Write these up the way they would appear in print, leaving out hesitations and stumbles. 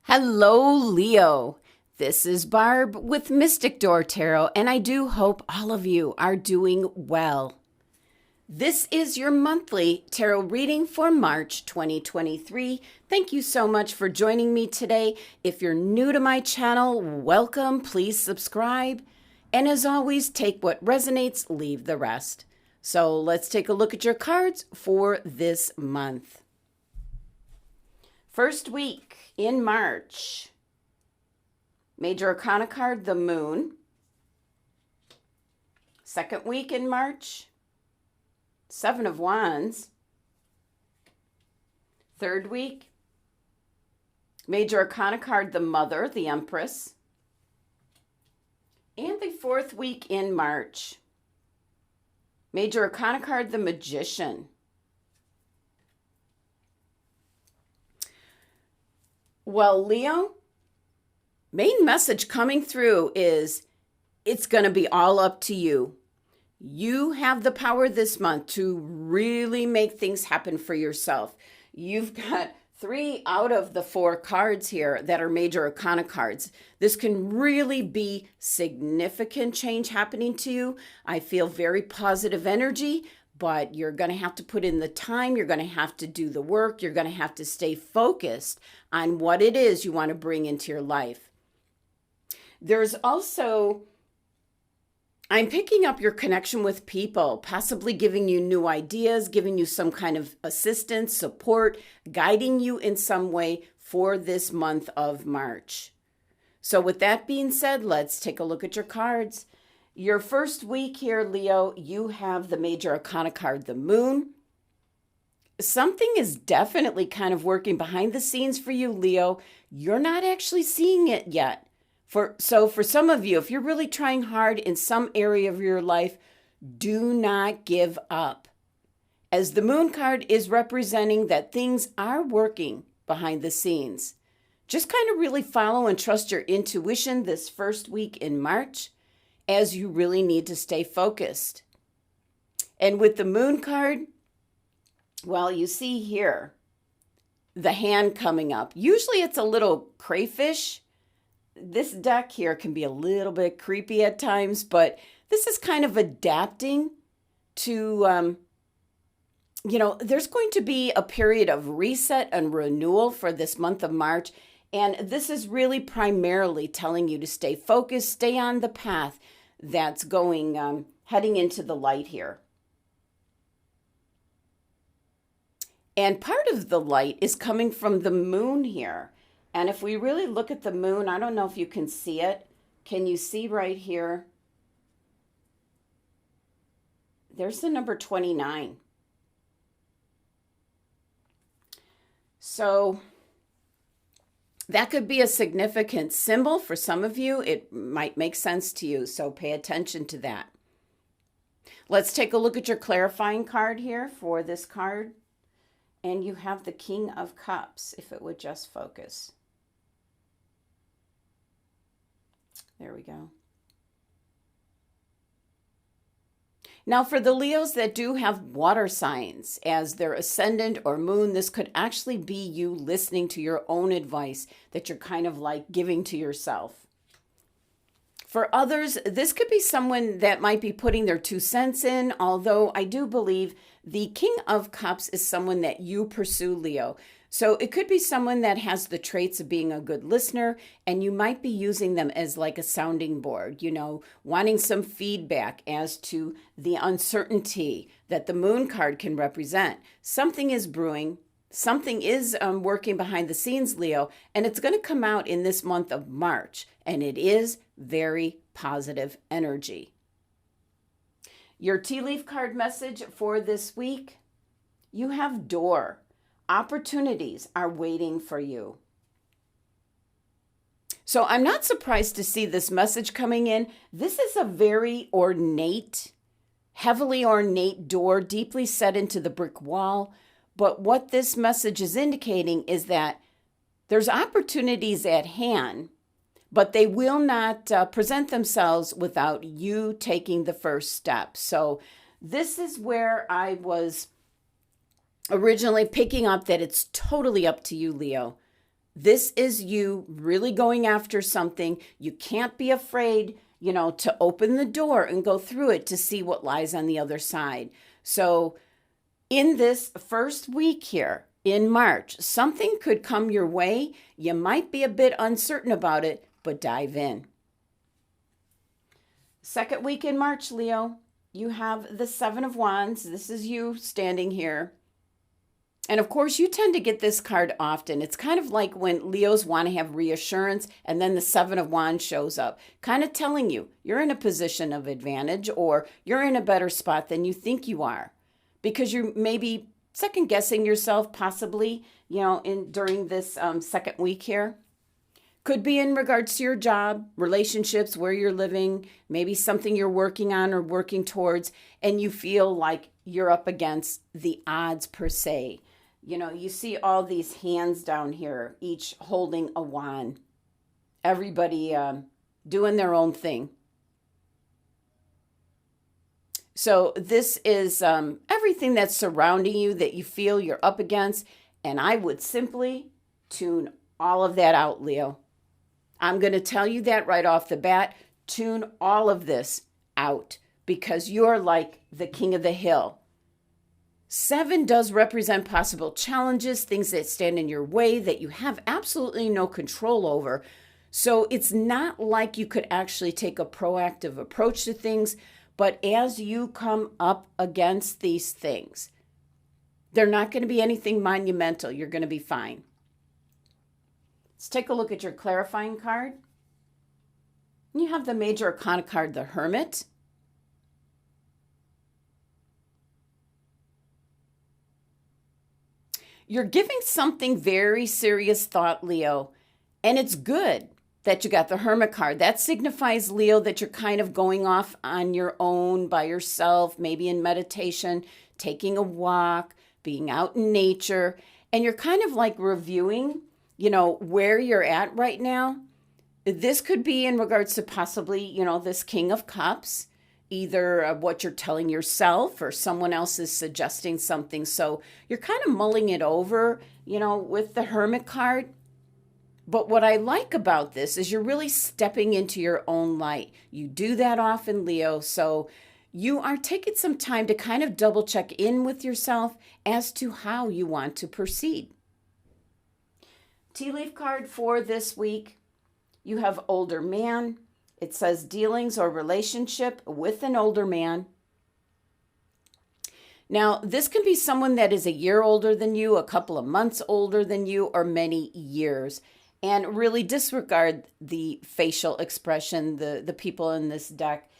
Hello, Leo. This is Barb with Mystic Door Tarot, and I do hope all of you are doing well. This is your monthly tarot reading for March 2023. Thank you so much for joining me today. If you're new to my channel, welcome. Please subscribe. And as always, take what resonates, leave the rest. So let's take a look at your cards for this month. First week in March, Major Arcana card, the Moon. Second week in March, Seven of Wands. Third week, Major Arcana card, the Mother, the Empress. And the fourth week in March, Major Arcana card, the Magician. Well, Leo, main message coming through is it's going to be all up to you. You have the power this month to really make things happen for yourself. You've got 3 out of the 4 cards here that are Major Arcana cards. This can really be significant change happening to you. I feel very positive energy, but you're going to have to put in the time. You're going to have to do the work. You're going to have to stay focused on what it is you want to bring into your life. There's also, I'm picking up your connection with people, possibly giving you new ideas, giving you some kind of assistance, support, guiding you in some way for this month of March. So with that being said, let's take a look at your cards. Your first week here, Leo, you have the Major Arcana card, the Moon. Something is definitely kind of working behind the scenes for you, Leo. You're not actually seeing it yet. So for some of you, if you're really trying hard in some area of your life, do not give up. As the Moon card is representing that things are working behind the scenes. Just kind of really follow and trust your intuition this first week in March, as you really need to stay focused. And with the Moon card, well, you see here, the hand coming up. Usually it's a little crayfish. This deck here can be a little bit creepy at times, but this is kind of adapting to, there's going to be a period of reset and renewal for this month of March. And this is really primarily telling you to stay focused, stay on the path that's going, heading into the light here. And part of the light is coming from the Moon here. And if we really look at the Moon, I don't know if you can see it. Can you see right here? There's the number 29. So that could be a significant symbol for some of you. It might make sense to you, so pay attention to that. Let's take a look at your clarifying card here for this card. And you have the King of Cups, if it would just focus. There we go. Now, for the Leos that do have water signs as their ascendant or moon, this could actually be you listening to your own advice that you're kind of like giving to yourself. For others, this could be someone that might be putting their 2 cents in, although I do believe the King of Cups is someone that you pursue, Leo. So it could be someone that has the traits of being a good listener, and you might be using them as like a sounding board, wanting some feedback as to the uncertainty that the Moon card can represent. Something is brewing. Something is working behind the scenes, Leo, and it's going to come out in this month of March, and it is very positive energy. Your tea leaf card message for this week, you have Door. Opportunities are waiting for you. So I'm not surprised to see this message coming in. This is a very ornate, heavily ornate door, deeply set into the brick wall. But what this message is indicating is that there's opportunities at hand, but they will not present themselves without you taking the first step. So this is where I was originally picking up that it's totally up to you, Leo. This is you really going after something. You can't be afraid, to open the door and go through it to see what lies on the other side. So in this first week here in March, something could come your way. You might be a bit uncertain about it, but dive in. Second week in March, Leo, you have the Seven of Wands. This is you standing here. And of course, you tend to get this card often. It's kind of like when Leos want to have reassurance and then the Seven of Wands shows up, kind of telling you you're in a position of advantage or you're in a better spot than you think you are, because you're maybe second guessing yourself possibly, during this second week here. Could be in regards to your job, relationships, where you're living, maybe something you're working on or working towards, and you feel like you're up against the odds per se. You see all these hands down here, each holding a wand. Everybody doing their own thing. So this is everything that's surrounding you that you feel you're up against. And I would simply tune all of that out, Leo. I'm going to tell you that right off the bat. Tune all of this out because you're like the king of the hill. 7 does represent possible challenges, things that stand in your way that you have absolutely no control over. So it's not like you could actually take a proactive approach to things, but as you come up against these things, they're not going to be anything monumental. You're going to be fine. Let's take a look at your clarifying card. You have the Major Arcana card, the Hermit. You're giving something very serious thought, Leo, and it's good that you got the Hermit card. That signifies, Leo, that you're kind of going off on your own by yourself, maybe in meditation, taking a walk, being out in nature, and you're kind of like reviewing, where you're at right now. This could be in regards to possibly, this King of Cups, either what you're telling yourself or someone else is suggesting something. So you're kind of mulling it over, with the Hermit card. But what I like about this is you're really stepping into your own light. You do that often, Leo. So you are taking some time to kind of double check in with yourself as to how you want to proceed. Tea leaf card for this week. You have older man. It says dealings or relationship with an older man. Now, this can be someone that is a year older than you, a couple of months older than you, or many years. And really disregard the facial expression. The people in this deck,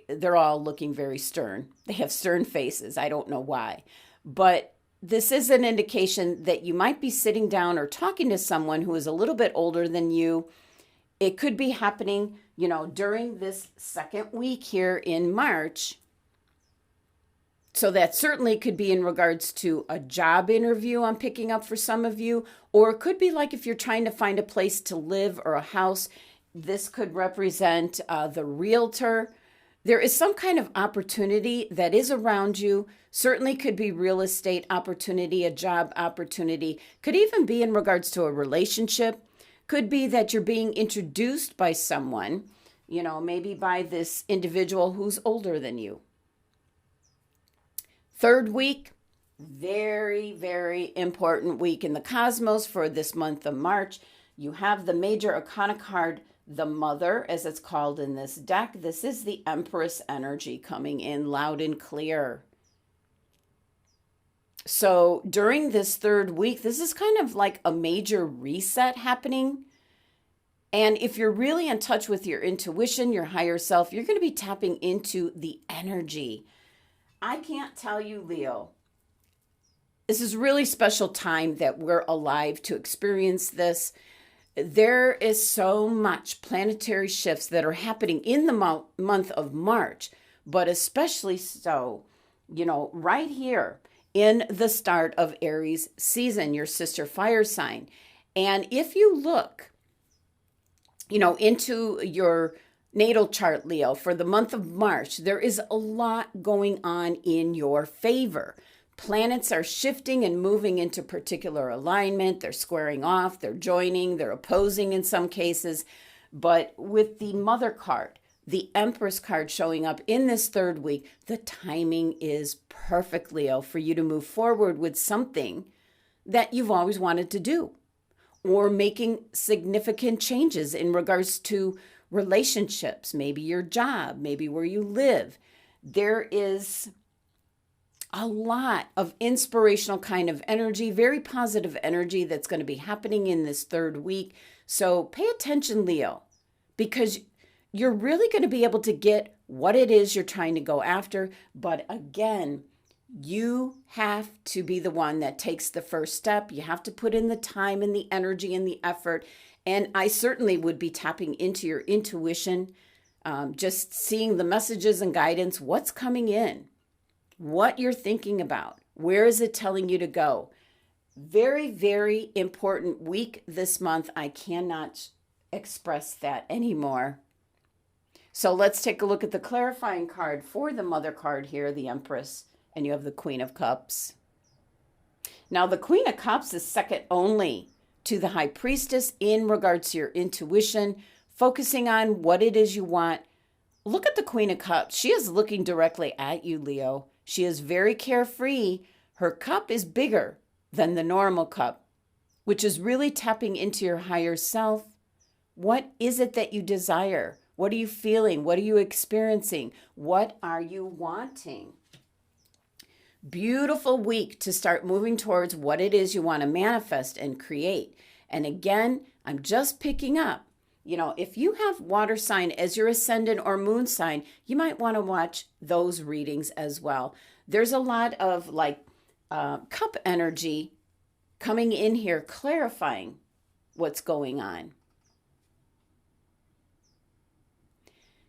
they're all looking very stern. They have stern faces. I don't know why. But this is an indication that you might be sitting down or talking to someone who is a little bit older than you. It could be happening, during this second week here in March. So that certainly could be in regards to a job interview I'm picking up for some of you, or it could be like if you're trying to find a place to live or a house. This could represent the realtor. There is some kind of opportunity that is around you. Certainly could be real estate opportunity, a job opportunity. Could even be in regards to a relationship. Could be that you're being introduced by someone, maybe by this individual who's older than you. Third week, very, very important week in the cosmos for this month of March. You have the Major Arcana card, the Mother, as it's called in this deck. This is the Empress energy coming in loud and clear. So during this third week, this is kind of like a major reset happening. And if you're really in touch with your intuition, your higher self, you're going to be tapping into the energy. I can't tell you, Leo, this is really special time that we're alive to experience this. There is so much planetary shifts that are happening in the month of March, but especially so, right here in the start of Aries season, your sister fire sign. And if you look, into your natal chart, Leo, for the month of March, there is a lot going on in your favor. Planets are shifting and moving into particular alignment. They're squaring off, they're joining, they're opposing in some cases. But with the Mother card, the Empress card showing up in this third week, the timing is perfect, Leo, for you to move forward with something that you've always wanted to do, or making significant changes in regards to relationships, maybe your job, maybe where you live. There is a lot of inspirational kind of energy, very positive energy that's going to be happening in this third week. So pay attention, Leo, because you're really going to be able to get what it is you're trying to go after. But again, you have to be the one that takes the first step. You have to put in the time and the energy and the effort. And I certainly would be tapping into your intuition, just seeing the messages and guidance, what's coming in, what you're thinking about, where is it telling you to go. Very, very important week this month. I cannot express that anymore. So let's take a look at the clarifying card for the Mother card here, the Empress, and you have the Queen of Cups. Now, the Queen of Cups is second only to the High Priestess in regards to your intuition, focusing on what it is you want. Look at the Queen of Cups. She is looking directly at you, Leo. She is very carefree. Her cup is bigger than the normal cup, which is really tapping into your higher self. What is it that you desire? What are you feeling? What are you experiencing? What are you wanting? Beautiful week to start moving towards what it is you want to manifest and create. And again, I'm just picking up. If you have water sign as your ascendant or moon sign, you might want to watch those readings as well. There's a lot of cup energy coming in here, clarifying what's going on.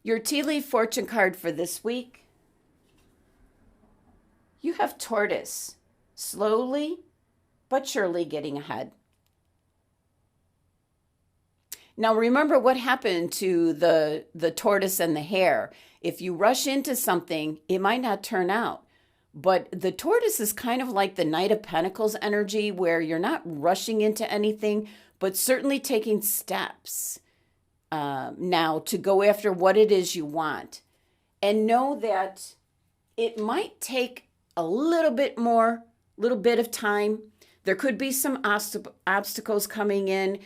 Your tea leaf fortune card for this week, you have Tortoise, slowly but surely getting ahead. Now, remember what happened to the tortoise and the hare. If you rush into something, it might not turn out. But the tortoise is kind of like the Knight of Pentacles energy, where you're not rushing into anything, but certainly taking steps now to go after what it is you want. And know that it might take a little bit of time. There could be some obstacles coming in.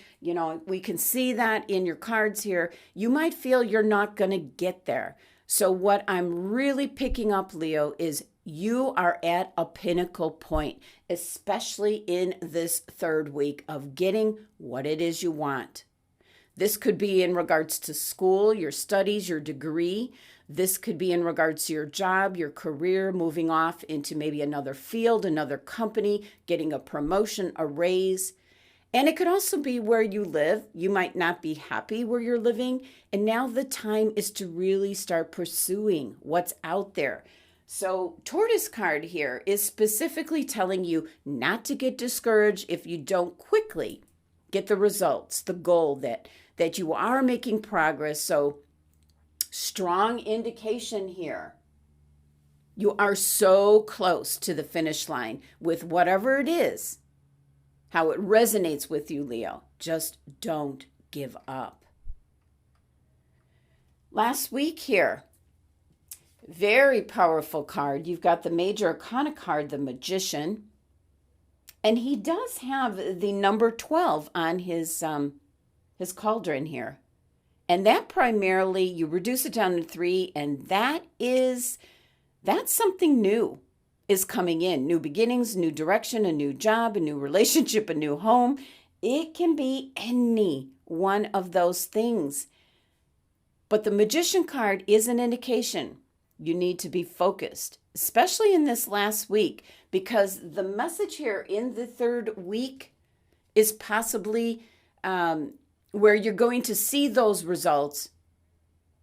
We can see that in your cards here. You might feel you're not going to get there. So what I'm really picking up, Leo, is you are at a pinnacle point, especially in this third week of getting what it is you want. This could be in regards to school, your studies, your degree. This could be in regards to your job, your career, moving off into maybe another field, another company, getting a promotion, a raise. And it could also be where you live. You might not be happy where you're living. And now the time is to really start pursuing what's out there. So Tortoise card here is specifically telling you not to get discouraged if you don't quickly get the results, the goal that you are making progress. So strong indication here. You are so close to the finish line with whatever it is, how it resonates with you, Leo. Just don't give up. Last week here, very powerful card. You've got the Major Arcana card, the Magician, and he does have the number 12 on his cauldron here. And that primarily, you reduce it down to 3, and that's something new is coming in. New beginnings, new direction, a new job, a new relationship, a new home. It can be any one of those things. But the Magician card is an indication you need to be focused, especially in this last week, because the message here in the third week is possibly where you're going to see those results.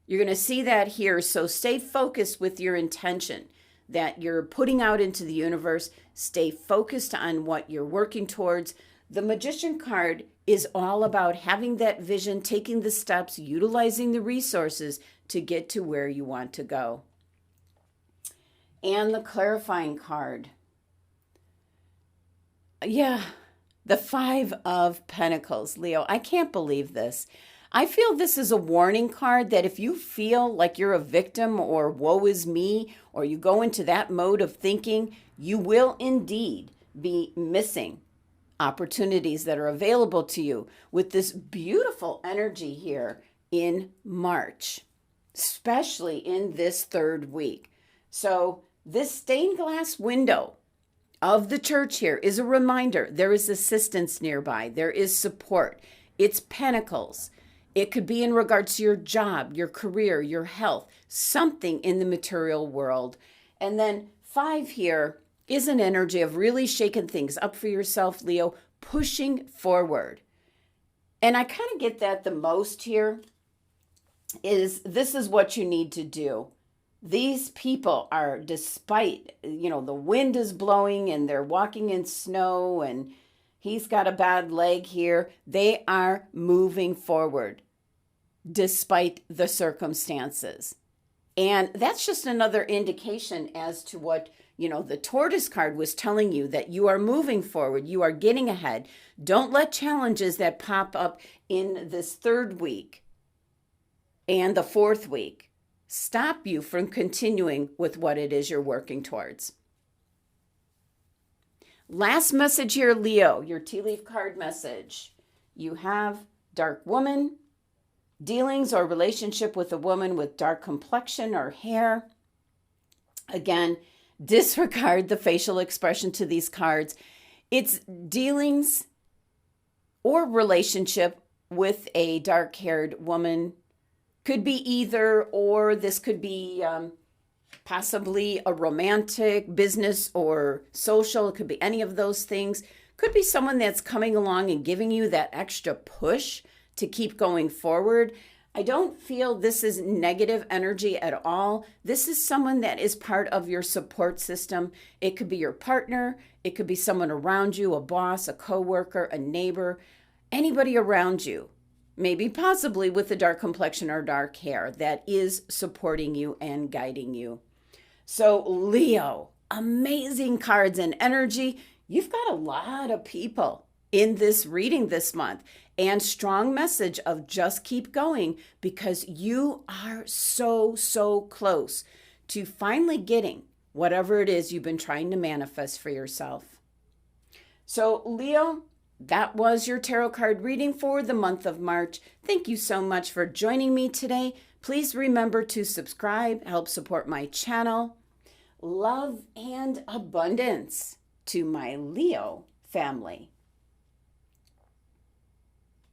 You're going to see that here. So stay focused with your intention that you're putting out into the universe. Stay focused on what you're working towards. The Magician card is all about having that vision, taking the steps, utilizing the resources to get to where you want to go. And the Clarifying card. Yeah, the Five of Pentacles, Leo. I can't believe this. I feel this is a warning card that if you feel like you're a victim or woe is me, or you go into that mode of thinking, you will indeed be missing opportunities that are available to you with this beautiful energy here in March, especially in this third week. So, this stained glass window of the church here is a reminder there is assistance nearby, there is support. It's pentacles. It could be in regards to your job, your career, your health, something in the material world. And then five here is an energy of really shaking things up for yourself, Leo, pushing forward. And I kind of get that the most here is this is what you need to do. These people are, despite, the wind is blowing and they're walking in snow and he's got a bad leg here, they are moving forward despite the circumstances. And that's just another indication as to what, the tortoise card was telling you, that you are moving forward, you are getting ahead. Don't let challenges that pop up in this third week and the fourth week stop you from continuing with what it is you're working towards. Last message here, Leo, your tea leaf card message. You have dark woman, dealings or relationship with a woman with dark complexion or hair. Again, disregard the facial expression to these cards. It's dealings or relationship with a dark-haired woman. Could be either or. This could be possibly a romantic, business, or social. It could be any of those things. Could be someone that's coming along and giving you that extra push to keep going forward. I don't feel this is negative energy at all. This is someone that is part of your support system. It could be your partner. It could be someone around you, a boss, a coworker, a neighbor, anybody around you. Maybe possibly with a dark complexion or dark hair that is supporting you and guiding you. So Leo, amazing cards and energy. You've got a lot of people in this reading this month, and strong message of just keep going, because you are so close to finally getting whatever it is you've been trying to manifest for yourself. So Leo, that was your tarot card reading for the month of March. Thank you so much for joining me today. Please remember to subscribe, help support my channel. Love and abundance to my Leo family.